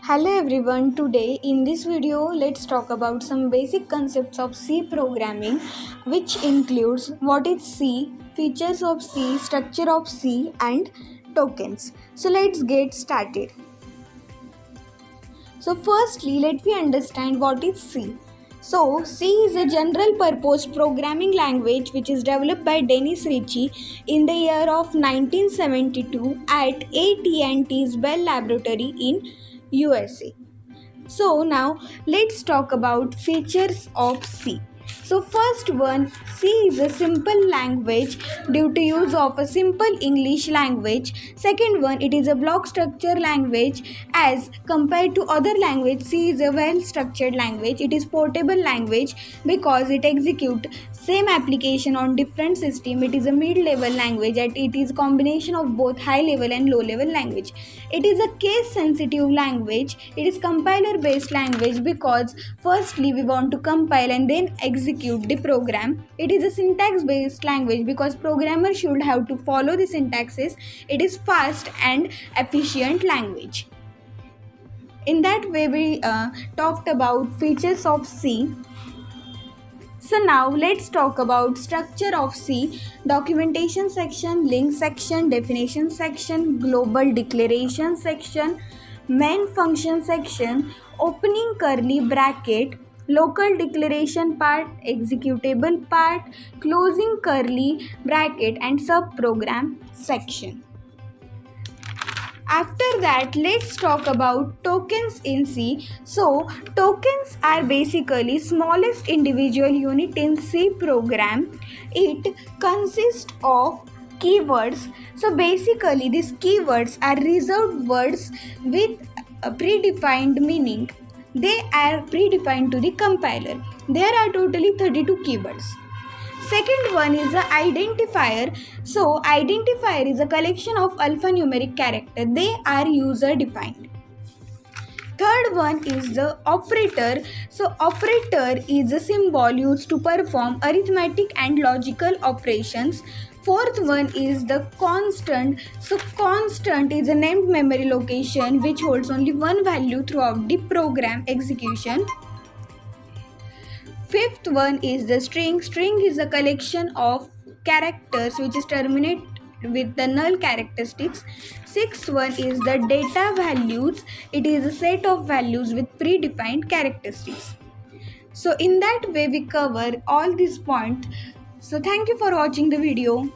Hello everyone, today in this video let's talk about some basic concepts of C programming, which includes what is C, features of C, structure of C and tokens. So let's get started. So firstly, let me understand what is C. So C is a general purpose programming language which is developed by Dennis Ritchie in the year of 1972 at AT&T's Bell Laboratory in USA. So now let's talk about features of C. So first one, C is a simple language due to use of a simple English language. Second one, it is a block structure language as compared to other language. C is a well structured language. It is portable language because it execute same application on different system. It is a mid-level language and it is a combination of both high-level and low-level language. It is a case-sensitive language. It is compiler-based language because firstly we want to compile and then execute the program. It is a syntax-based language because programmer should have to follow the syntaxes. It is fast and efficient language. In that way we talked about features of C. So now let's talk about structure of C, documentation section, link section, definition section, global declaration section, main function section, opening curly bracket, local declaration part, executable part, closing curly bracket and subprogram section. After that, let's talk about tokens in C. So, tokens are basically smallest individual unit in C program. It consists of keywords. So, basically these keywords are reserved words with a predefined meaning. They are predefined to the compiler. There are totally 32 keywords. Second one is the identifier. So identifier is a collection of alphanumeric characters. They are user defined. Third one is the operator. So operator is a symbol used to perform arithmetic and logical operations. Fourth one is the constant. So constant is a named memory location which holds only one value throughout the program execution. Fifth one is the string. String is a collection of characters which is terminate with the null characteristics. Sixth one is the data values. It is a set of values with predefined characteristics. So in that way we cover all these points. So thank you for watching the video.